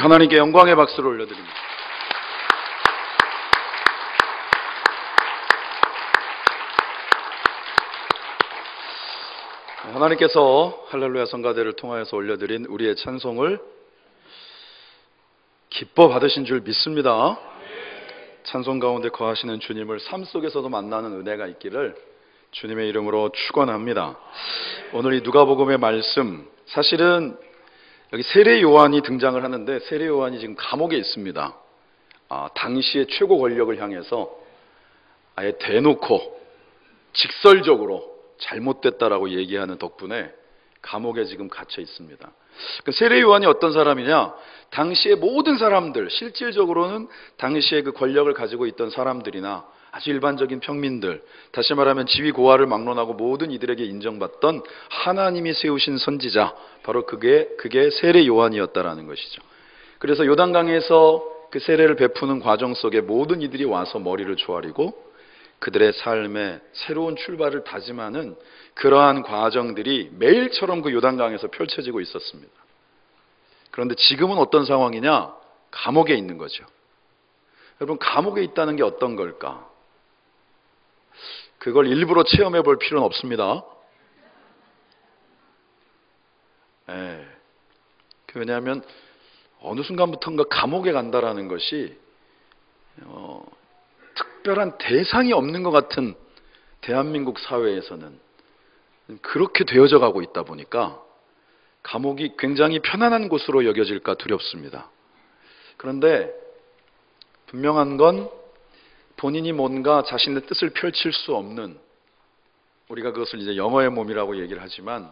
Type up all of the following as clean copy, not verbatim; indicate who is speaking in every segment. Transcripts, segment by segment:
Speaker 1: 하나님께 영광의 박수를 올려드립니다. 하나님께서 할렐루야 성가대를 통하여서 올려드린 우리의 찬송을 기뻐 받으신 줄 믿습니다. 찬송 가운데 거하시는 주님을 삶 속에서도 만나는 은혜가 있기를 주님의 이름으로 축원합니다. 오늘 이 누가복음의 말씀, 사실은 여기 세례 요한이 등장을 하는데 세례 요한이 지금 감옥에 있습니다. 당시의 최고 권력을 향해서 아예 대놓고 직설적으로 잘못됐다라고 얘기하는 덕분에 감옥에 지금 갇혀 있습니다. 세례 요한이 어떤 사람이냐? 당시의 모든 사람들, 실질적으로는 당시에 그 권력을 가지고 있던 사람들이나 아주 일반적인 평민들, 다시 말하면 지위 고하를 막론하고 모든 이들에게 인정받던 하나님이 세우신 선지자, 바로 그게 세례 요한이었다라는 것이죠. 그래서 요단강에서 그 세례를 베푸는 과정 속에 모든 이들이 와서 머리를 조아리고 그들의 삶에 새로운 출발을 다짐하는 그러한 과정들이 매일처럼 그 요단강에서 펼쳐지고 있었습니다. 그런데 지금은 어떤 상황이냐? 감옥에 있는 거죠. 여러분, 감옥에 있다는 게 어떤 걸까? 그걸 일부러 체험해 볼 필요는 없습니다. 왜냐하면 어느 순간부터인가 감옥에 간다라는 것이 특별한 대상이 없는 것 같은 대한민국 사회에서는 그렇게 되어져 가고 있다 보니까 감옥이 굉장히 편안한 곳으로 여겨질까 두렵습니다. 그런데 분명한 건 본인이 뭔가 자신의 뜻을 펼칠 수 없는, 우리가 그것을 이제 영어의 몸이라고 얘기를 하지만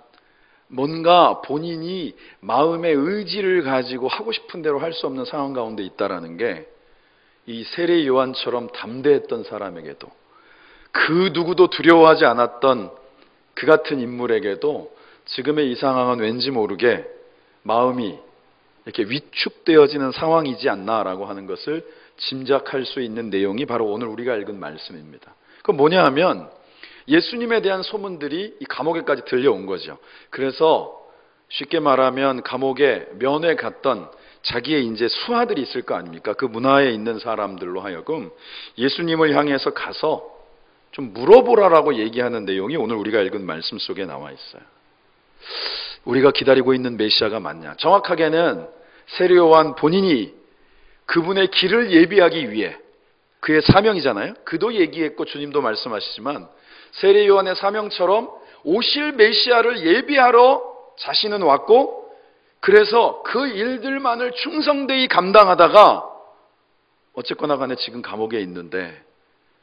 Speaker 1: 뭔가 본인이 마음의 의지를 가지고 하고 싶은 대로 할 수 없는 상황 가운데 있다라는 게 이 세례 요한처럼 담대했던 사람에게도, 그 누구도 두려워하지 않았던 그 같은 인물에게도 지금의 이 상황은 왠지 모르게 마음이 이렇게 위축되어지는 상황이지 않나라고 하는 것을 짐작할 수 있는 내용이 바로 오늘 우리가 읽은 말씀입니다. 그건 뭐냐 하면 예수님에 대한 소문들이 이 감옥에까지 들려온 거죠. 그래서 쉽게 말하면 감옥에 면회 갔던 자기의 이제 수하들이 있을 거 아닙니까? 그 문화에 있는 사람들로 하여금 예수님을 향해서 가서 좀 물어보라라고 얘기하는 내용이 오늘 우리가 읽은 말씀 속에 나와 있어요. 우리가 기다리고 있는 메시아가 맞냐? 정확하게는 세례 요한 본인이 그분의 길을 예비하기 위해, 그의 사명이잖아요. 그도 얘기했고 주님도 말씀하시지만 세례 요한의 사명처럼 오실 메시아를 예비하러 자신은 왔고, 그래서 그 일들만을 충성되이 감당하다가 어쨌거나 간에 지금 감옥에 있는데,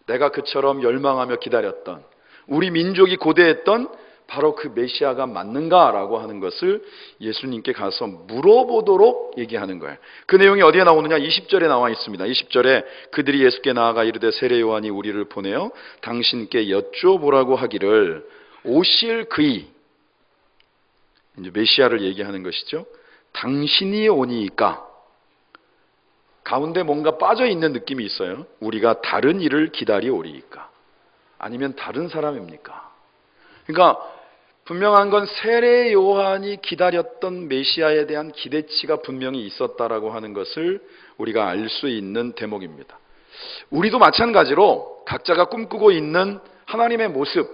Speaker 1: 내가 그처럼 열망하며 기다렸던, 우리 민족이 고대했던 바로 그 메시아가 맞는가라고 하는 것을 예수님께 가서 물어보도록 얘기하는 거예요. 그 내용이 어디에 나오느냐? 20절에 나와 있습니다. 20절에 그들이 예수께 나아가 이르되 세례 요한이 우리를 보내어 당신께 여쭤보라고 하기를 오실 그이, 이제 메시아를 얘기하는 것이죠. 당신이 오니까, 가운데 뭔가 빠져 있는 느낌이 있어요. 우리가 다른 일을 기다리오리이까? 아니면 다른 사람입니까? 그러니까 분명한 건 세례 요한이 기다렸던 메시아에 대한 기대치가 분명히 있었다라고 하는 것을 우리가 알 수 있는 대목입니다. 우리도 마찬가지로 각자가 꿈꾸고 있는 하나님의 모습,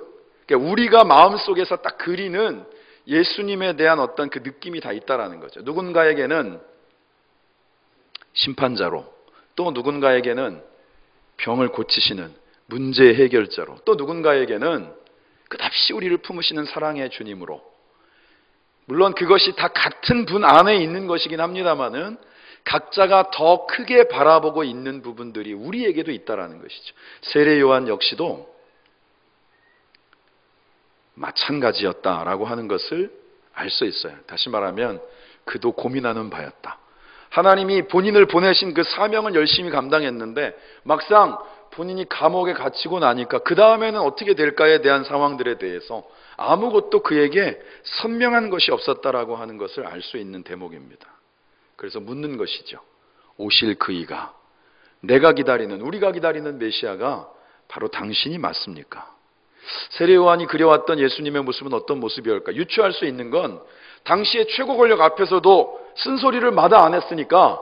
Speaker 1: 그러니까 우리가 마음속에서 딱 그리는 예수님에 대한 어떤 그 느낌이 다 있다라는 거죠. 누군가에게는 심판자로, 또 누군가에게는 병을 고치시는 문제 해결자로, 또 누군가에게는 끝없이 우리를 품으시는 사랑의 주님으로, 물론 그것이 다 같은 분 안에 있는 것이긴 합니다만은 각자가 더 크게 바라보고 있는 부분들이 우리에게도 있다라는 것이죠. 세례 요한 역시도 마찬가지였다라고 하는 것을 알 수 있어요. 다시 말하면 그도 고민하는 바였다. 하나님이 본인을 보내신 그 사명을 열심히 감당했는데 막상 본인이 감옥에 갇히고 나니까 그 다음에는 어떻게 될까에 대한 상황들에 대해서 아무것도 그에게 선명한 것이 없었다라고 하는 것을 알 수 있는 대목입니다. 그래서 묻는 것이죠. 오실 그이가, 내가 기다리는, 우리가 기다리는 메시아가 바로 당신이 맞습니까? 세례 요한이 그려왔던 예수님의 모습은 어떤 모습이었을까? 유추할 수 있는 건 당시의 최고 권력 앞에서도 쓴소리를 마다 안 했으니까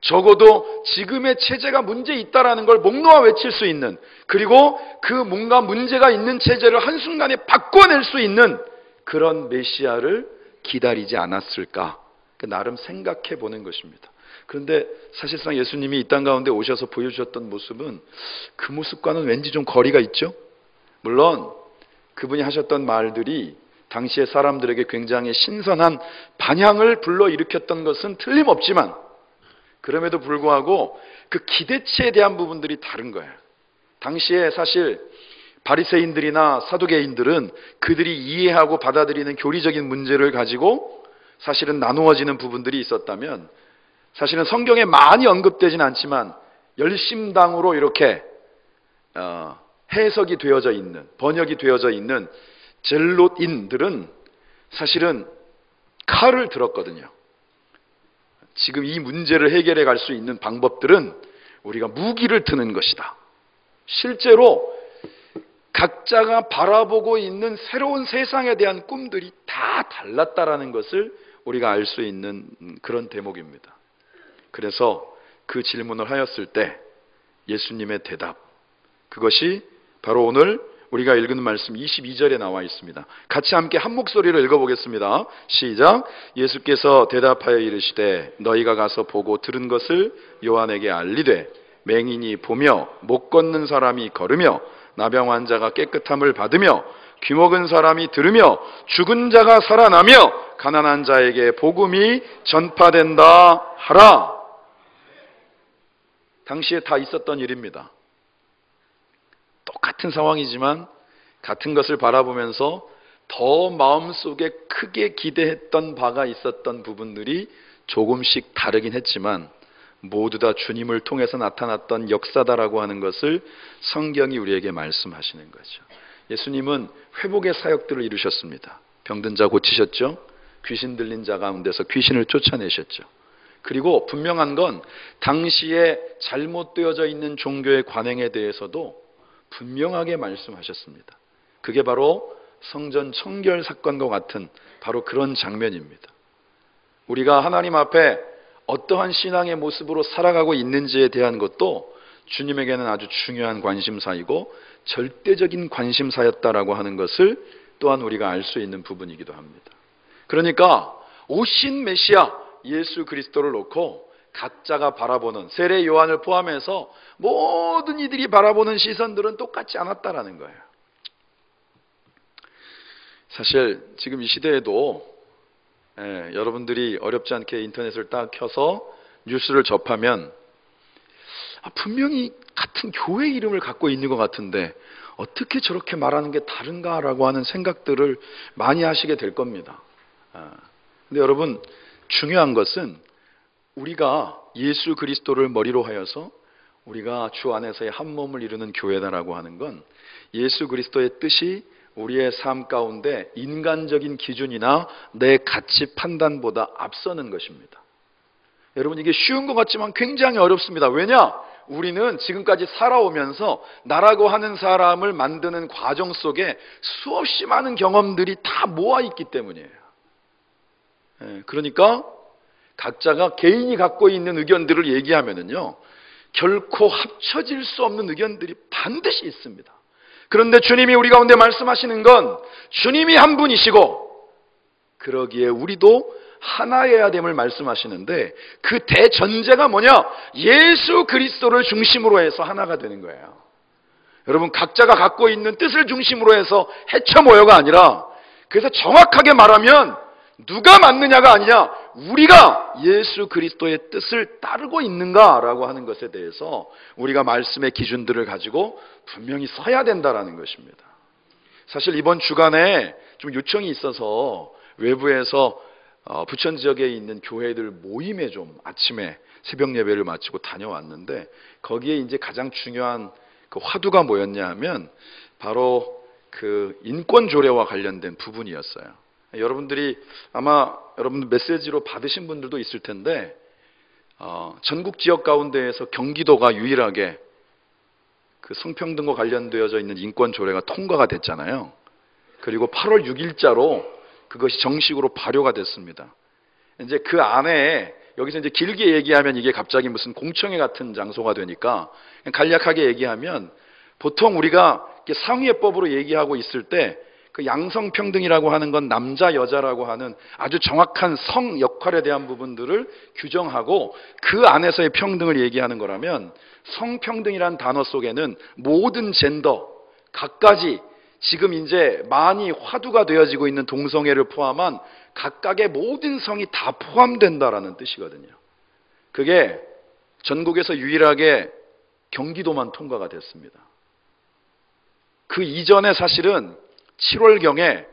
Speaker 1: 적어도 지금의 체제가 문제 있다라는 걸 목 놓아 외칠 수 있는, 그리고 그 뭔가 문제가 있는 체제를 한순간에 바꿔낼 수 있는 그런 메시아를 기다리지 않았을까, 나름 생각해 보는 것입니다. 그런데 사실상 예수님이 이 땅 가운데 오셔서 보여주셨던 모습은 그 모습과는 왠지 좀 거리가 있죠. 물론 그분이 하셨던 말들이 당시의 사람들에게 굉장히 신선한 반향을 불러일으켰던 것은 틀림없지만, 그럼에도 불구하고 그 기대치에 대한 부분들이 다른 거예요. 당시에 사실 바리새인들이나 사두개인들은 그들이 이해하고 받아들이는 교리적인 문제를 가지고 사실은 나누어지는 부분들이 있었다면, 사실은 성경에 많이 언급되진 않지만 열심당으로 이렇게 해석이 되어져 있는, 번역이 되어져 있는 젤롯인들은 사실은 칼을 들었거든요. 지금 이 문제를 해결해 갈 수 있는 방법들은 우리가 무기를 드는 것이다. 실제로 각자가 바라보고 있는 새로운 세상에 대한 꿈들이 다 달랐다라는 것을 우리가 알 수 있는 그런 대목입니다. 그래서 그 질문을 하였을 때 예수님의 대답, 그것이 바로 오늘 우리가 읽은 말씀 22절에 나와 있습니다. 같이 함께 한 목소리로 읽어보겠습니다. 시작. 예수께서 대답하여 이르시되 너희가 가서 보고 들은 것을 요한에게 알리되 맹인이 보며 못 걷는 사람이 걸으며 나병 환자가 깨끗함을 받으며 귀먹은 사람이 들으며 죽은 자가 살아나며 가난한 자에게 복음이 전파된다 하라. 당시에 다 있었던 일입니다. 똑같은 상황이지만 같은 것을 바라보면서 더 마음속에 크게 기대했던 바가 있었던 부분들이 조금씩 다르긴 했지만 모두 다 주님을 통해서 나타났던 역사다라고 하는 것을 성경이 우리에게 말씀하시는 거죠. 예수님은 회복의 사역들을 이루셨습니다. 병든 자 고치셨죠. 귀신 들린 자 가운데서 귀신을 쫓아내셨죠. 그리고 분명한 건 당시에 잘못되어져 있는 종교의 관행에 대해서도 분명하게 말씀하셨습니다. 그게 바로 성전 청결 사건과 같은 바로 그런 장면입니다. 우리가 하나님 앞에 어떠한 신앙의 모습으로 살아가고 있는지에 대한 것도 주님에게는 아주 중요한 관심사이고 절대적인 관심사였다라고 하는 것을 또한 우리가 알 수 있는 부분이기도 합니다. 그러니까 오신 메시아 예수 그리스도를 놓고 각자가 바라보는, 세례 요한을 포함해서 모든 이들이 바라보는 시선들은 똑같지 않았다라는 거예요. 사실 지금 이 시대에도 여러분들이 어렵지 않게 인터넷을 딱 켜서 뉴스를 접하면 분명히 같은 교회 이름을 갖고 있는 것 같은데 어떻게 저렇게 말하는 게 다른가라고 하는 생각들을 많이 하시게 될 겁니다. 근데 여러분, 중요한 것은 우리가 예수 그리스도를 머리로 하여서 우리가 주 안에서의 한 몸을 이루는 교회다라고 하는 건 예수 그리스도의 뜻이 우리의 삶 가운데 인간적인 기준이나 내 가치 판단보다 앞서는 것입니다. 여러분, 이게 쉬운 것 같지만 굉장히 어렵습니다. 왜냐? 우리는 지금까지 살아오면서 나라고 하는 사람을 만드는 과정 속에 수없이 많은 경험들이 다 모아있기 때문이에요. 그러니까 각자가 개인이 갖고 있는 의견들을 얘기하면은요, 결코 합쳐질 수 없는 의견들이 반드시 있습니다. 그런데 주님이 우리 가운데 말씀하시는 건 주님이 한 분이시고 그러기에 우리도 하나여야 됨을 말씀하시는데 그 대전제가 뭐냐? 예수 그리스도를 중심으로 해서 하나가 되는 거예요. 여러분, 각자가 갖고 있는 뜻을 중심으로 해서 해쳐 모여가 아니라, 그래서 정확하게 말하면 누가 맞느냐가 아니냐, 우리가 예수 그리스도의 뜻을 따르고 있는가라고 하는 것에 대해서 우리가 말씀의 기준들을 가지고 분명히 서야 된다라는 것입니다. 사실 이번 주간에 좀 요청이 있어서 외부에서 부천 지역에 있는 교회들 모임에 좀 아침에 새벽 예배를 마치고 다녀왔는데, 거기에 이제 가장 중요한 그 화두가 뭐였냐 하면 바로 그 인권 조례와 관련된 부분이었어요. 여러분들이 아마 여러분 메시지로 받으신 분들도 있을 텐데, 전국 지역 가운데에서 경기도가 유일하게 그 성평등과 관련되어져 있는 인권 조례가 통과가 됐잖아요. 그리고 8월 6일자로 그것이 정식으로 발효가 됐습니다. 이제 그 안에 여기서 이제 길게 얘기하면 이게 갑자기 무슨 공청회 같은 장소가 되니까 그냥 간략하게 얘기하면 보통 우리가 상위예법으로 얘기하고 있을 때 그 양성평등이라고 하는 건 남자 여자라고 하는 아주 정확한 성 역할에 대한 부분들을 규정하고 그 안에서의 평등을 얘기하는 거라면 성평등이라는 단어 속에는 모든 젠더 각가지 지금 이제 많이 화두가 되어지고 있는 동성애를 포함한 각각의 모든 성이 다 포함된다라는 뜻이거든요. 그게 전국에서 유일하게 경기도만 통과가 됐습니다. 그 이전에 사실은 7월경에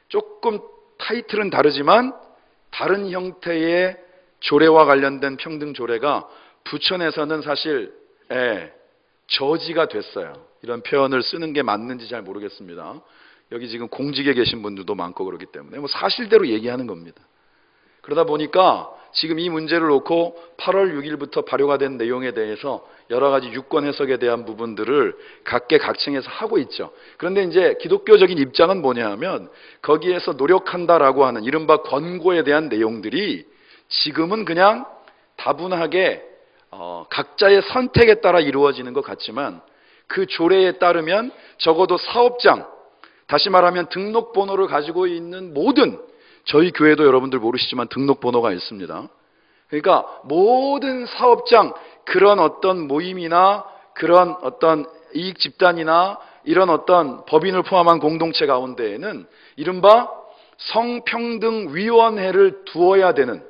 Speaker 1: 조금 타이틀은 다르지만 다른 형태의 조례와 관련된 평등 조례가 부천에서는 사실 저지가 됐어요. 이런 표현을 쓰는 게 맞는지 잘 모르겠습니다. 여기 지금 공직에 계신 분들도 많고 그렇기 때문에 뭐 사실대로 얘기하는 겁니다. 그러다 보니까 지금 이 문제를 놓고 8월 6일부터 발효가 된 내용에 대해서 여러 가지 유권 해석에 대한 부분들을 각계각층에서 하고 있죠. 그런데 이제 기독교적인 입장은 뭐냐 하면 거기에서 노력한다라고 하는 이른바 권고에 대한 내용들이 지금은 그냥 다분하게 각자의 선택에 따라 이루어지는 것 같지만 그 조례에 따르면 적어도 사업장, 다시 말하면 등록번호를 가지고 있는 모든, 저희 교회도 여러분들 모르시지만 등록번호가 있습니다. 그러니까 모든 사업장, 그런 어떤 모임이나 그런 어떤 이익 집단이나 이런 어떤 법인을 포함한 공동체 가운데에는 이른바 성평등위원회를 두어야 되는,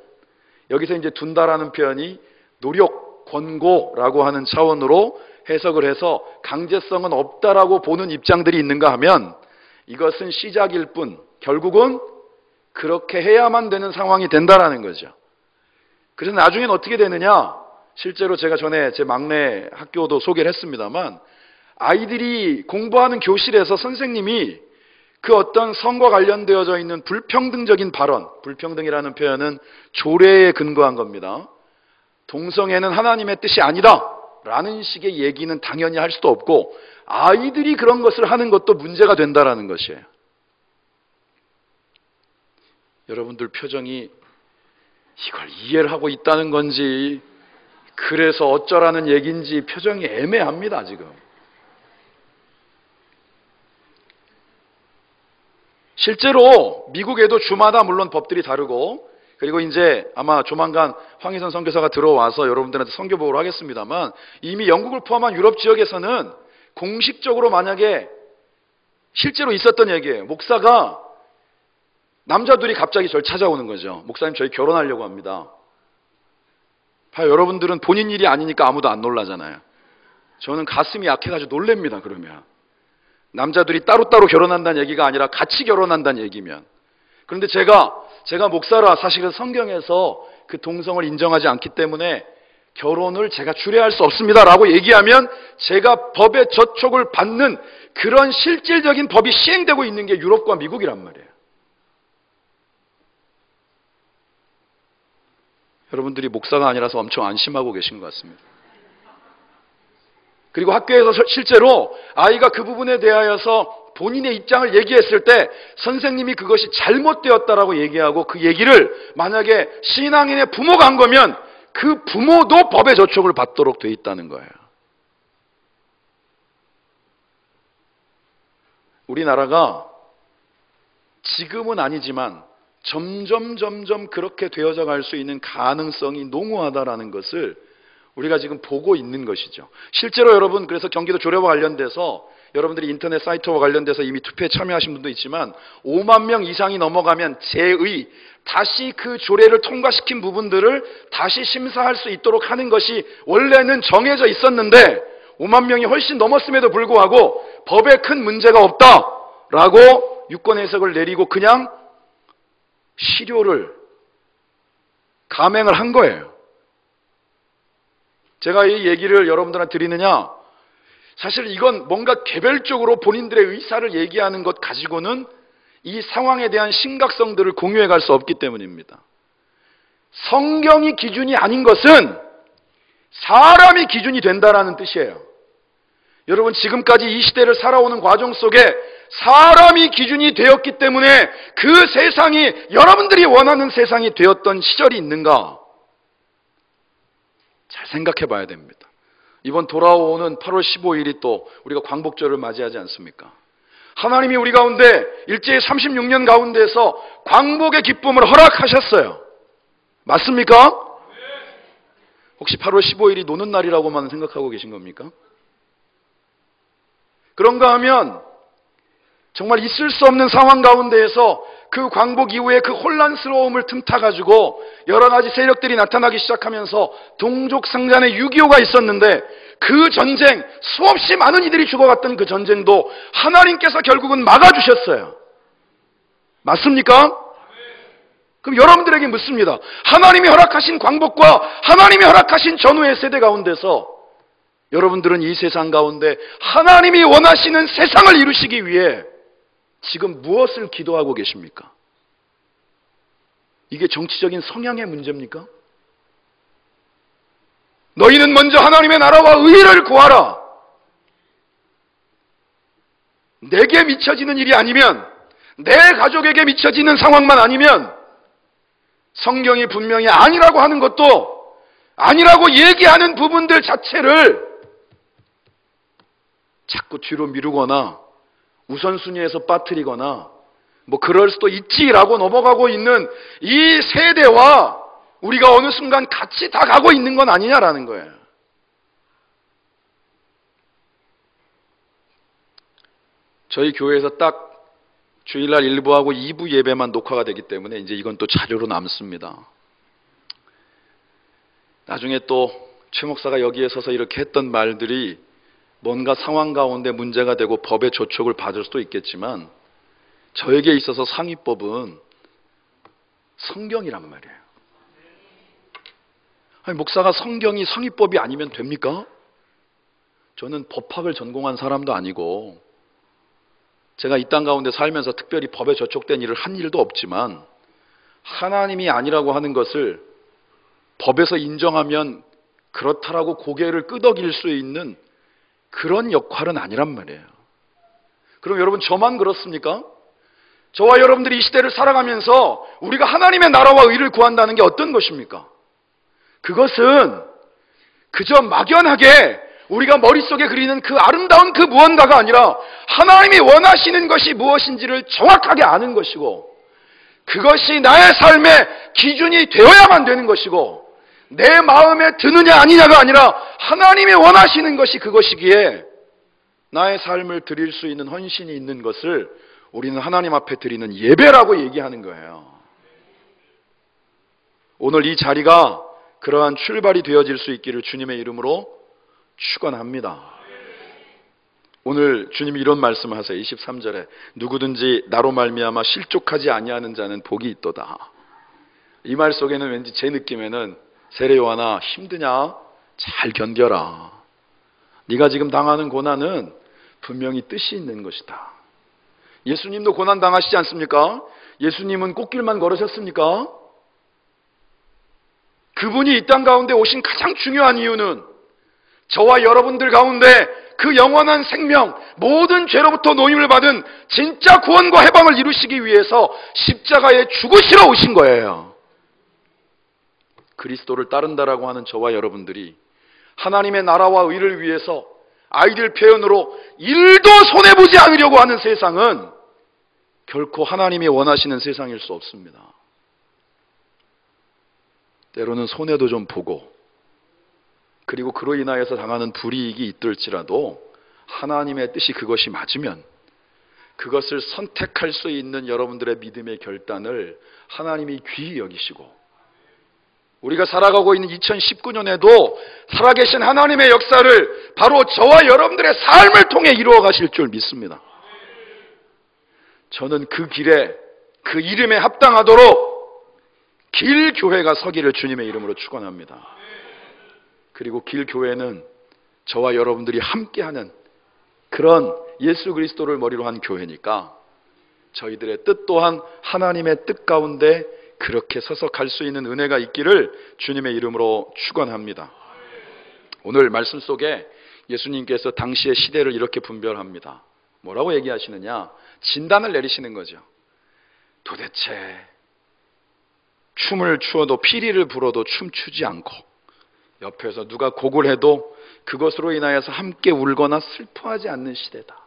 Speaker 1: 여기서 이제 둔다라는 표현이 노력, 권고라고 하는 차원으로 해석을 해서 강제성은 없다라고 보는 입장들이 있는가 하면 이것은 시작일 뿐 결국은 그렇게 해야만 되는 상황이 된다라는 거죠. 그래서 나중엔 어떻게 되느냐, 실제로 제가 전에 제 막내 학교도 소개를 했습니다만 아이들이 공부하는 교실에서 선생님이 그 어떤 성과 관련되어져 있는 불평등적인 발언, 불평등이라는 표현은 조례에 근거한 겁니다. 동성애는 하나님의 뜻이 아니다 라는 식의 얘기는 당연히 할 수도 없고 아이들이 그런 것을 하는 것도 문제가 된다라는 것이에요. 여러분들 표정이 이걸 이해를 하고 있다는 건지 그래서 어쩌라는 얘기인지 표정이 애매합니다 지금. 실제로 미국에도 주마다 물론 법들이 다르고 그리고 이제 아마 조만간 황희선 선교사가 들어와서 여러분들한테 선교 보고를 하겠습니다만 이미 영국을 포함한 유럽 지역에서는 공식적으로 만약에 실제로 있었던 얘기예요. 목사가 남자들이 갑자기 저를 찾아오는 거죠. 목사님 저희 결혼하려고 합니다. 봐요, 여러분들은 본인 일이 아니니까 아무도 안 놀라잖아요. 저는 가슴이 약해가지고 놀랍니다. 그러면 남자들이 따로따로 결혼한다는 얘기가 아니라 같이 결혼한다는 얘기면. 그런데 제가 목사라 사실은 성경에서 그 동성을 인정하지 않기 때문에 결혼을 제가 주례할 수 없습니다라고 얘기하면 제가 법의 저촉을 받는 그런 실질적인 법이 시행되고 있는 게 유럽과 미국이란 말이에요. 여러분들이 목사가 아니라서 엄청 안심하고 계신 것 같습니다. 그리고 학교에서 실제로 아이가 그 부분에 대하여서 본인의 입장을 얘기했을 때 선생님이 그것이 잘못되었다라고 얘기하고 그 얘기를 만약에 신앙인의 부모가 한 거면 그 부모도 법의 저촉을 받도록 돼 있다는 거예요. 우리나라가 지금은 아니지만 점점 그렇게 되어져 갈 수 있는 가능성이 농후하다라는 것을 우리가 지금 보고 있는 것이죠. 실제로 여러분, 그래서 경기도 조례와 관련돼서 여러분들이 인터넷 사이트와 관련돼서 이미 투표에 참여하신 분도 있지만 5만 명 이상이 넘어가면 재의, 다시 그 조례를 통과시킨 부분들을 다시 심사할 수 있도록 하는 것이 원래는 정해져 있었는데 5만 명이 훨씬 넘었음에도 불구하고 법에 큰 문제가 없다라고 유권 해석을 내리고 그냥 실효를 감행을 한 거예요. 제가 이 얘기를 여러분들한테 드리느냐, 사실 이건 뭔가 개별적으로 본인들의 의사를 얘기하는 것 가지고는 이 상황에 대한 심각성들을 공유해 갈 수 없기 때문입니다. 성경이 기준이 아닌 것은 사람이 기준이 된다라는 뜻이에요. 여러분, 지금까지 이 시대를 살아오는 과정 속에 사람이 기준이 되었기 때문에 그 세상이 여러분들이 원하는 세상이 되었던 시절이 있는가? 잘 생각해 봐야 됩니다. 이번 돌아오는 8월 15일이 또 우리가 광복절을 맞이하지 않습니까? 하나님이 우리 가운데 일제히 36년 가운데서 광복의 기쁨을 허락하셨어요. 맞습니까? 혹시 8월 15일이 노는 날이라고만 생각하고 계신 겁니까? 그런가 하면 정말 있을 수 없는 상황 가운데에서 그 광복 이후에 그 혼란스러움을 틈타가지고 여러 가지 세력들이 나타나기 시작하면서 동족상잔의 6.25가 있었는데 그 전쟁, 수없이 많은 이들이 죽어갔던 그 전쟁도 하나님께서 결국은 막아주셨어요. 맞습니까? 그럼 여러분들에게 묻습니다. 하나님이 허락하신 광복과 하나님이 허락하신 전후의 세대 가운데서 여러분들은 이 세상 가운데 하나님이 원하시는 세상을 이루시기 위해 지금 무엇을 기도하고 계십니까? 이게 정치적인 성향의 문제입니까? 너희는 먼저 하나님의 나라와 의를 구하라. 내게 미쳐지는 일이 아니면, 내 가족에게 미쳐지는 상황만 아니면 성경이 분명히 아니라고 하는 것도, 아니라고 얘기하는 부분들 자체를 자꾸 뒤로 미루거나 우선순위에서 빠뜨리거나 뭐 그럴 수도 있지라고 넘어가고 있는 이 세대와 우리가 어느 순간 같이 다 가고 있는 건 아니냐라는 거예요. 저희 교회에서 딱 주일날 1부하고 2부 예배만 녹화가 되기 때문에 이제 이건 또 자료로 남습니다. 나중에 또 최 목사가 여기에 서서 이렇게 했던 말들이 뭔가 상황 가운데 문제가 되고 법의 조촉을 받을 수도 있겠지만 저에게 있어서 상위법은 성경이란 말이에요. 아니, 목사가 성경이 상위법이 아니면 됩니까? 저는 법학을 전공한 사람도 아니고 제가 이 땅 가운데 살면서 특별히 법에 저촉된 일을 한 일도 없지만 하나님이 아니라고 하는 것을 법에서 인정하면 그렇다라고 고개를 끄덕일 수 있는 그런 역할은 아니란 말이에요. 그럼 여러분 저만 그렇습니까? 저와 여러분들이 이 시대를 살아가면서 우리가 하나님의 나라와 의를 구한다는 게 어떤 것입니까? 그것은 그저 막연하게 우리가 머릿속에 그리는 그 아름다운 그 무언가가 아니라 하나님이 원하시는 것이 무엇인지를 정확하게 아는 것이고 그것이 나의 삶의 기준이 되어야만 되는 것이고 내 마음에 드느냐 아니냐가 아니라 하나님이 원하시는 것이 그것이기에 나의 삶을 드릴 수 있는 헌신이 있는 것을 우리는 하나님 앞에 드리는 예배라고 얘기하는 거예요. 오늘 이 자리가 그러한 출발이 되어질 수 있기를 주님의 이름으로 축원합니다. 오늘 주님이 이런 말씀을 하세요. 23절에 누구든지 나로 말미암아 실족하지 아니하는 자는 복이 있도다. 이 말 속에는 왠지 제 느낌에는 세례 요한아 힘드냐? 잘 견뎌라. 네가 지금 당하는 고난은 분명히 뜻이 있는 것이다. 예수님도 고난 당하시지 않습니까? 예수님은 꽃길만 걸으셨습니까? 그분이 이 땅 가운데 오신 가장 중요한 이유는 저와 여러분들 가운데 그 영원한 생명, 모든 죄로부터 노임을 받은 진짜 구원과 해방을 이루시기 위해서 십자가에 죽으시러 오신 거예요. 그리스도를 따른다라고 하는 저와 여러분들이 하나님의 나라와 의를 위해서 아이들 표현으로 일도 손해보지 않으려고 하는 세상은 결코 하나님이 원하시는 세상일 수 없습니다. 때로는 손해도 좀 보고 그리고 그로 인하여서 당하는 불이익이 있을지라도 하나님의 뜻이 그것이 맞으면 그것을 선택할 수 있는 여러분들의 믿음의 결단을 하나님이 귀히 여기시고 우리가 살아가고 있는 2019년에도 살아계신 하나님의 역사를 바로 저와 여러분들의 삶을 통해 이루어 가실 줄 믿습니다. 저는 그 길에 그 이름에 합당하도록 길교회가 서기를 주님의 이름으로 축원합니다. 그리고 길교회는 저와 여러분들이 함께하는 그런 예수 그리스도를 머리로 한 교회니까 저희들의 뜻 또한 하나님의 뜻 가운데 그렇게 서서 갈 수 있는 은혜가 있기를 주님의 이름으로 축원합니다. 오늘 말씀 속에 예수님께서 당시의 시대를 이렇게 분별합니다. 뭐라고 얘기하시느냐? 진단을 내리시는 거죠. 도대체 춤을 추어도 피리를 불어도 춤추지 않고 옆에서 누가 곡을 해도 그것으로 인하여서 함께 울거나 슬퍼하지 않는 시대다.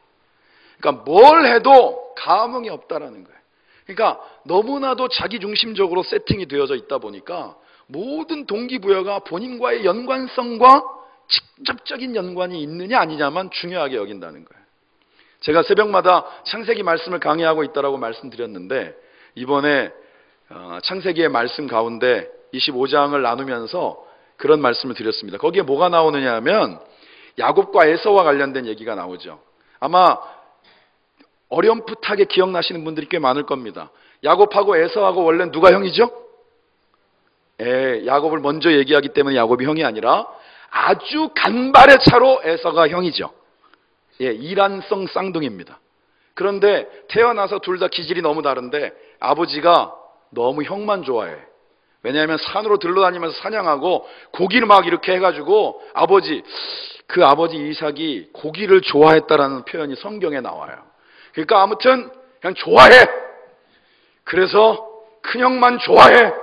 Speaker 1: 그러니까 뭘 해도 감흥이 없다라는 거예요. 그러니까 너무나도 자기중심적으로 세팅이 되어져 있다 보니까 모든 동기부여가 본인과의 연관성과 직접적인 연관이 있느냐 아니냐만 중요하게 여긴다는 거예요. 제가 새벽마다 창세기 말씀을 강의하고 있다라고 말씀드렸는데 이번에 창세기의 말씀 가운데 25장을 나누면서 그런 말씀을 드렸습니다. 거기에 뭐가 나오느냐 하면 야곱과 에서와 관련된 얘기가 나오죠. 아마 어렴풋하게 기억나시는 분들이 꽤 많을 겁니다. 야곱하고 에서하고 원래 누가 형이죠? 야곱을 먼저 얘기하기 때문에 야곱이 형이 아니라 아주 간발의 차로 에서가 형이죠. 이란성 쌍둥이입니다. 그런데 태어나서 둘 다 기질이 너무 다른데 아버지가 너무 형만 좋아해. 왜냐하면 산으로 들러다니면서 사냥하고 고기를 막 이렇게 해가지고 그 아버지 이삭이 고기를 좋아했다라는 표현이 성경에 나와요. 그러니까 아무튼 그냥 좋아해. 그래서 큰형만 좋아해.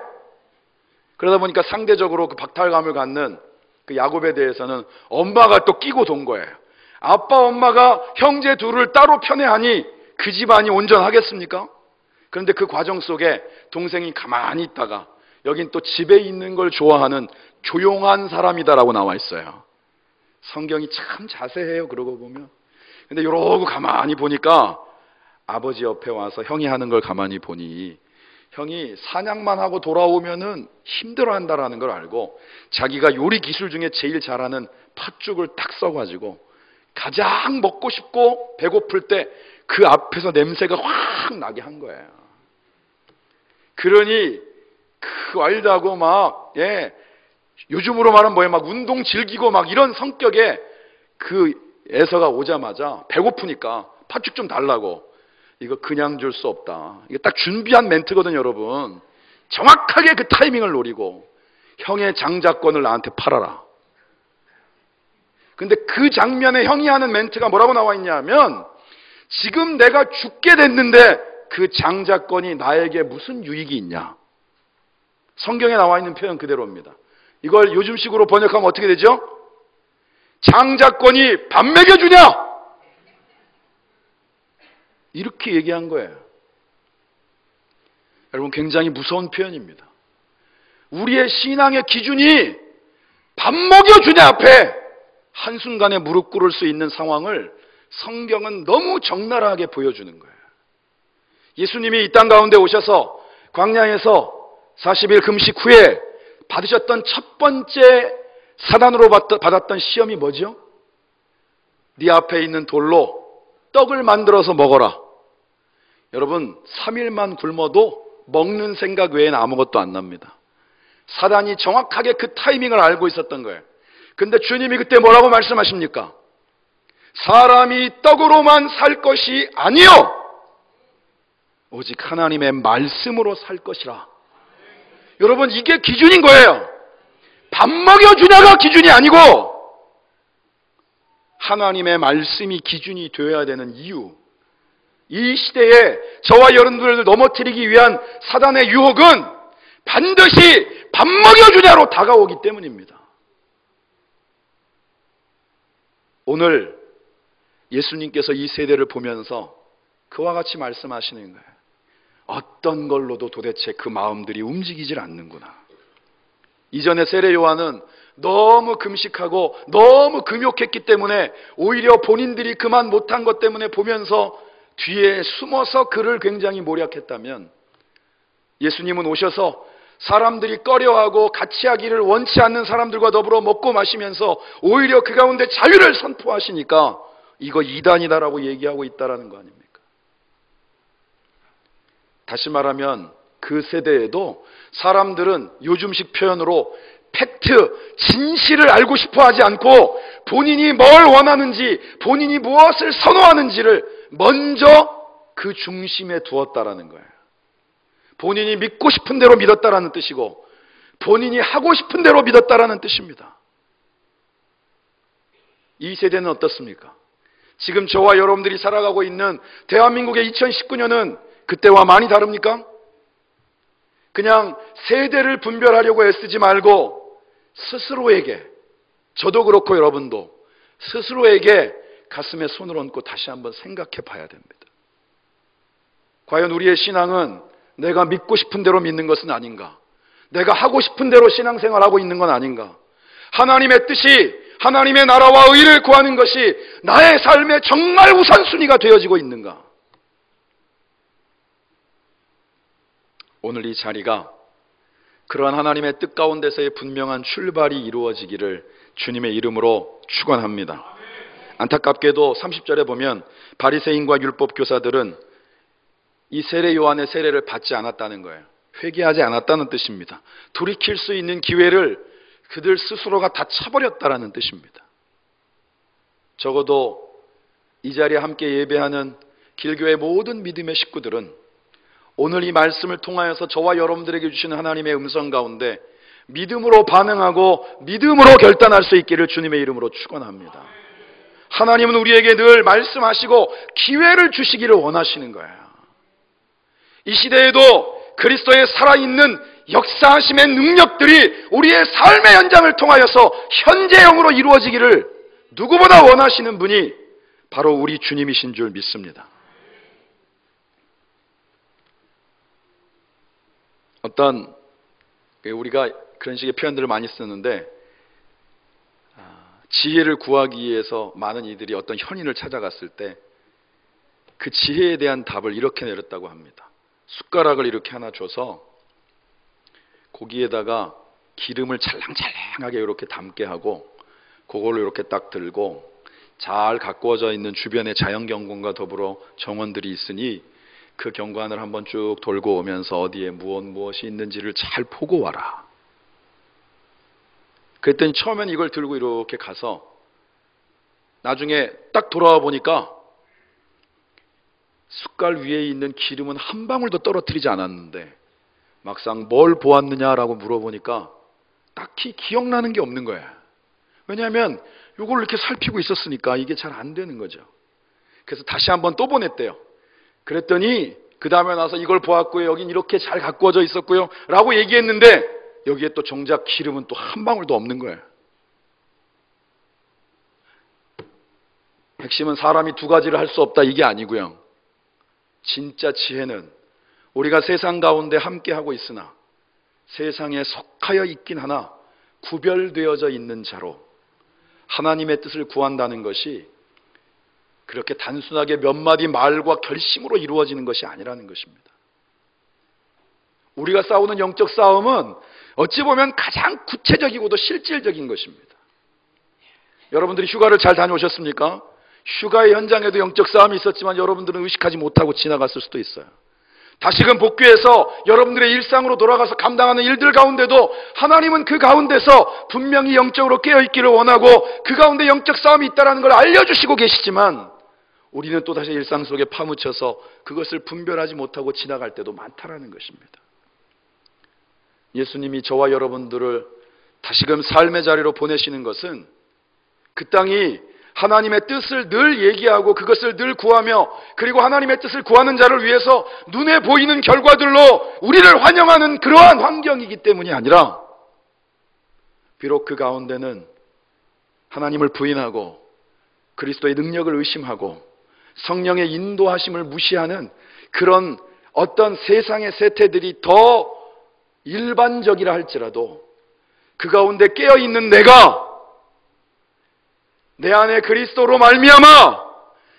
Speaker 1: 그러다 보니까 상대적으로 그 박탈감을 갖는 그 야곱에 대해서는 엄마가 또 끼고 돈 거예요. 아빠 엄마가 형제 둘을 따로 편애하니 그 집안이 온전하겠습니까? 그런데 그 과정 속에 동생이 가만히 있다가 여긴 또 집에 있는 걸 좋아하는 조용한 사람이다라고 나와 있어요. 성경이 참 자세해요. 그러고 보면. 근데 이러고 가만히 보니까 아버지 옆에 와서 형이 하는 걸 가만히 보니 형이 사냥만 하고 돌아오면은 힘들어한다라는 걸 알고 자기가 요리 기술 중에 제일 잘하는 팥죽을 탁 써가지고 가장 먹고 싶고 배고플 때 그 앞에서 냄새가 확 나게 한 거예요. 그러니 그 와일드하고 막 요즘으로 말하면 뭐예요? 막 운동 즐기고 막 이런 성격에 그 에서가 오자마자 배고프니까 팥죽 좀 달라고. 이거 그냥 줄 수 없다. 이게 딱 준비한 멘트거든요, 여러분. 정확하게 그 타이밍을 노리고 형의 장자권을 나한테 팔아라. 근데 그 장면에 형이 하는 멘트가 뭐라고 나와 있냐면 지금 내가 죽게 됐는데 그 장자권이 나에게 무슨 유익이 있냐. 성경에 나와 있는 표현 그대로입니다. 이걸 요즘식으로 번역하면 어떻게 되죠? 장자권이 밥 먹여주냐? 이렇게 얘기한 거예요. 여러분 굉장히 무서운 표현입니다. 우리의 신앙의 기준이 밥 먹여주냐 앞에 한순간에 무릎 꿇을 수 있는 상황을 성경은 너무 적나라하게 보여주는 거예요. 예수님이 이 땅 가운데 오셔서 광야에서 40일 금식 후에 받으셨던 첫 번째 사단으로 받았던 시험이 뭐죠? 네 앞에 있는 돌로 떡을 만들어서 먹어라. 여러분 3일만 굶어도 먹는 생각 외에는 아무것도 안 납니다. 사단이 정확하게 그 타이밍을 알고 있었던 거예요. 근데 주님이 그때 뭐라고 말씀하십니까? 사람이 떡으로만 살 것이 아니요 오직 하나님의 말씀으로 살 것이라. 여러분 이게 기준인 거예요. 밥 먹여주냐가 기준이 아니고 하나님의 말씀이 기준이 되어야 되는 이유. 이 시대에 저와 여러분들을 넘어뜨리기 위한 사단의 유혹은 반드시 밥 먹여주냐로 다가오기 때문입니다. 오늘 예수님께서 이 세대를 보면서 그와 같이 말씀하시는 거예요. 어떤 걸로도 도대체 그 마음들이 움직이질 않는구나. 이전에 세례 요한은 너무 금식하고 너무 금욕했기 때문에 오히려 본인들이 그만 못한 것 때문에 보면서 뒤에 숨어서 그를 굉장히 모략했다면 예수님은 오셔서 사람들이 꺼려하고 같이 하기를 원치 않는 사람들과 더불어 먹고 마시면서 오히려 그 가운데 자유를 선포하시니까 이거 이단이다라고 얘기하고 있다라는 거 아닙니까? 다시 말하면 그 세대에도 사람들은 요즘식 표현으로 팩트, 진실을 알고 싶어 하지 않고 본인이 뭘 원하는지, 본인이 무엇을 선호하는지를 먼저 그 중심에 두었다라는 거예요. 본인이 믿고 싶은 대로 믿었다라는 뜻이고 본인이 하고 싶은 대로 믿었다라는 뜻입니다. 이 세대는 어떻습니까? 지금 저와 여러분들이 살아가고 있는 대한민국의 2019년은 그때와 많이 다릅니까? 그냥 세대를 분별하려고 애쓰지 말고 스스로에게, 저도 그렇고 여러분도 스스로에게 가슴에 손을 얹고 다시 한번 생각해 봐야 됩니다. 과연 우리의 신앙은 내가 믿고 싶은 대로 믿는 것은 아닌가? 내가 하고 싶은 대로 신앙생활하고 있는 건 아닌가? 하나님의 뜻이, 하나님의 나라와 의를 구하는 것이 나의 삶의 정말 우선순위가 되어지고 있는가? 오늘 이 자리가 그러한 하나님의 뜻 가운데서의 분명한 출발이 이루어지기를 주님의 이름으로 축원합니다. 안타깝게도 30절에 보면 바리새인과 율법 교사들은 이 세례 요한의 세례를 받지 않았다는 거예요. 회개하지 않았다는 뜻입니다. 돌이킬 수 있는 기회를 그들 스스로가 다 차버렸다라는 뜻입니다. 적어도 이 자리에 함께 예배하는 길교의 모든 믿음의 식구들은 오늘 이 말씀을 통하여서 저와 여러분들에게 주시는 하나님의 음성 가운데 믿음으로 반응하고 믿음으로 결단할 수 있기를 주님의 이름으로 축원합니다. 하나님은 우리에게 늘 말씀하시고 기회를 주시기를 원하시는 거예요. 이 시대에도 그리스도의 살아있는 역사하심의 능력들이 우리의 삶의 현장을 통하여서 현재형으로 이루어지기를 누구보다 원하시는 분이 바로 우리 주님이신 줄 믿습니다. 어떤 우리가 그런 식의 표현들을 많이 쓰는데 지혜를 구하기 위해서 많은 이들이 어떤 현인을 찾아갔을 때 그 지혜에 대한 답을 이렇게 내렸다고 합니다. 숟가락을 이렇게 하나 줘서 고기에다가 기름을 찰랑찰랑하게 이렇게 담게 하고 그걸로 이렇게 딱 들고 잘 가꾸어져 있는 주변의 자연경관과 더불어 정원들이 있으니 그 경관을 한번 쭉 돌고 오면서 어디에 무엇이 있는지를 잘 보고 와라. 그랬더니 처음엔 이걸 들고 이렇게 가서 나중에 딱 돌아와 보니까 숟갈 위에 있는 기름은 한 방울도 떨어뜨리지 않았는데 막상 뭘 보았느냐라고 물어보니까 딱히 기억나는 게 없는 거야. 왜냐하면 이걸 이렇게 살피고 있었으니까 이게 잘 안 되는 거죠. 그래서 다시 한번 또 보냈대요. 그랬더니 그 다음에 나서 이걸 보았고요, 여긴 이렇게 잘 가꾸어져 있었고요 라고 얘기했는데 여기에 또 정작 기름은 또 한 방울도 없는 거예요. 핵심은 사람이 두 가지를 할 수 없다 이게 아니고요. 진짜 지혜는 우리가 세상 가운데 함께하고 있으나 세상에 속하여 있긴 하나 구별되어져 있는 자로 하나님의 뜻을 구한다는 것이 그렇게 단순하게 몇 마디 말과 결심으로 이루어지는 것이 아니라는 것입니다. 우리가 싸우는 영적 싸움은 어찌 보면 가장 구체적이고도 실질적인 것입니다. 여러분들이 휴가를 잘 다녀오셨습니까? 휴가의 현장에도 영적 싸움이 있었지만 여러분들은 의식하지 못하고 지나갔을 수도 있어요. 다시금 복귀해서 여러분들의 일상으로 돌아가서 감당하는 일들 가운데도 하나님은 그 가운데서 분명히 영적으로 깨어있기를 원하고 그 가운데 영적 싸움이 있다는 걸 알려주시고 계시지만 우리는 또다시 일상 속에 파묻혀서 그것을 분별하지 못하고 지나갈 때도 많다라는 것입니다. 예수님이 저와 여러분들을 다시금 삶의 자리로 보내시는 것은 그 땅이 하나님의 뜻을 늘 얘기하고 그것을 늘 구하며 그리고 하나님의 뜻을 구하는 자를 위해서 눈에 보이는 결과들로 우리를 환영하는 그러한 환경이기 때문이 아니라 비록 그 가운데는 하나님을 부인하고 그리스도의 능력을 의심하고 성령의 인도하심을 무시하는 그런 어떤 세상의 세태들이 더 일반적이라 할지라도 그 가운데 깨어있는 내가 내 안에 그리스도로 말미암아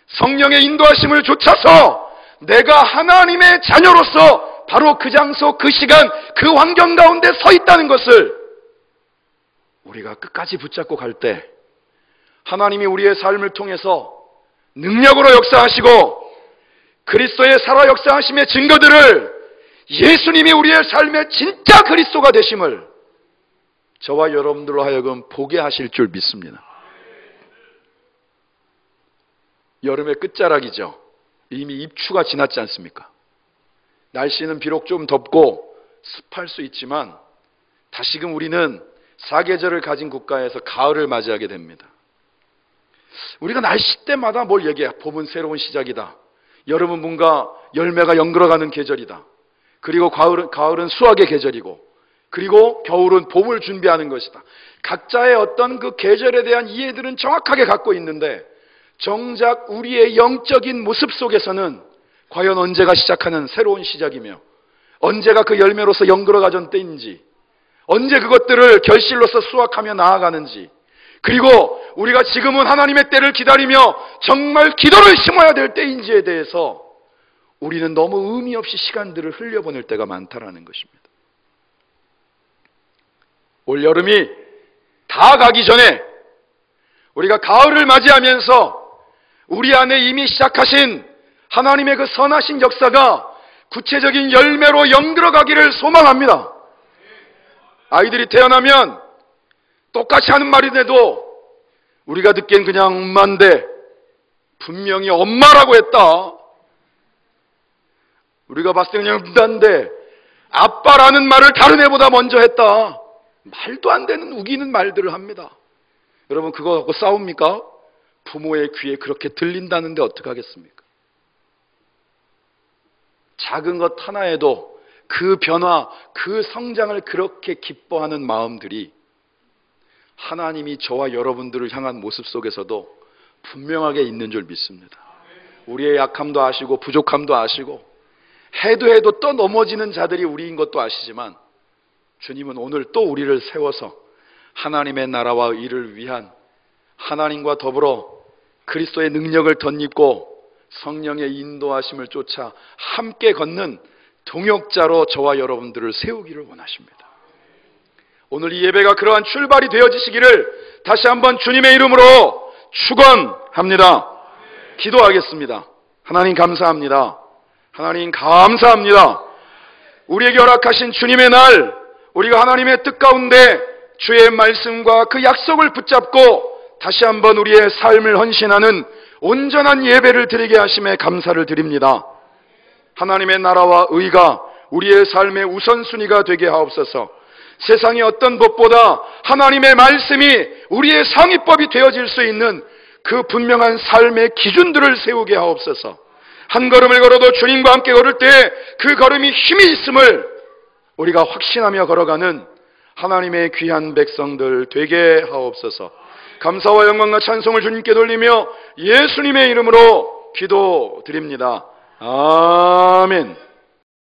Speaker 1: 성령의 인도하심을 좇아서 내가 하나님의 자녀로서 바로 그 장소, 그 시간, 그 환경 가운데 서 있다는 것을 우리가 끝까지 붙잡고 갈 때 하나님이 우리의 삶을 통해서 능력으로 역사하시고 그리스도의 살아 역사하심의 증거들을 예수님이 우리의 삶의 진짜 그리스도가 되심을 저와 여러분들로 하여금 보게 하실 줄 믿습니다. 여름의 끝자락이죠. 이미 입추가 지났지 않습니까? 날씨는 비록 좀 덥고 습할 수 있지만 다시금 우리는 사계절을 가진 국가에서 가을을 맞이하게 됩니다. 우리가 날씨 때마다 뭘 얘기해? 봄은 새로운 시작이다. 여름은 뭔가 열매가 연그러가는 계절이다. 그리고 가을은 수확의 계절이고, 그리고 겨울은 봄을 준비하는 것이다. 각자의 어떤 그 계절에 대한 이해들은 정확하게 갖고 있는데, 정작 우리의 영적인 모습 속에서는 과연 언제가 시작하는 새로운 시작이며, 언제가 그 열매로서 연그러가던 때인지, 언제 그것들을 결실로서 수확하며 나아가는지, 그리고 우리가 지금은 하나님의 때를 기다리며 정말 기도를 심어야 될 때인지에 대해서 우리는 너무 의미 없이 시간들을 흘려보낼 때가 많다라는 것입니다. 올 여름이 다 가기 전에 우리가 가을을 맞이하면서 우리 안에 이미 시작하신 하나님의 그 선하신 역사가 구체적인 열매로 연들어가기를 소망합니다. 아이들이 태어나면 똑같이 하는 말인데도 우리가 듣기엔 그냥 엄마인데 분명히 엄마라고 했다. 우리가 봤을 때 그냥 엄마인데 아빠라는 말을 다른 애보다 먼저 했다. 말도 안 되는 우기는 말들을 합니다. 여러분, 그거 갖고 싸웁니까? 부모의 귀에 그렇게 들린다는데 어떡하겠습니까? 작은 것 하나에도 그 변화, 그 성장을 그렇게 기뻐하는 마음들이 하나님이 저와 여러분들을 향한 모습 속에서도 분명하게 있는 줄 믿습니다. 우리의 약함도 아시고 부족함도 아시고 해도 또 넘어지는 자들이 우리인 것도 아시지만, 주님은 오늘 또 우리를 세워서 하나님의 나라와 일을 위한, 하나님과 더불어 그리스도의 능력을 덧입고 성령의 인도하심을 쫓아 함께 걷는 동역자로 저와 여러분들을 세우기를 원하십니다. 오늘 이 예배가 그러한 출발이 되어지시기를 다시 한번 주님의 이름으로 축원합니다. 기도하겠습니다. 하나님 감사합니다. 하나님 감사합니다. 우리에게 허락하신 주님의 날, 우리가 하나님의 뜻 가운데 주의 말씀과 그 약속을 붙잡고 다시 한번 우리의 삶을 헌신하는 온전한 예배를 드리게 하심에 감사를 드립니다. 하나님의 나라와 의가 우리의 삶의 우선순위가 되게 하옵소서. 세상의 어떤 법보다 하나님의 말씀이 우리의 상위법이 되어질 수 있는 그 분명한 삶의 기준들을 세우게 하옵소서. 한 걸음을 걸어도 주님과 함께 걸을 때 그 걸음이 힘이 있음을 우리가 확신하며 걸어가는 하나님의 귀한 백성들 되게 하옵소서. 감사와 영광과 찬송을 주님께 돌리며 예수님의 이름으로 기도드립니다. 아멘.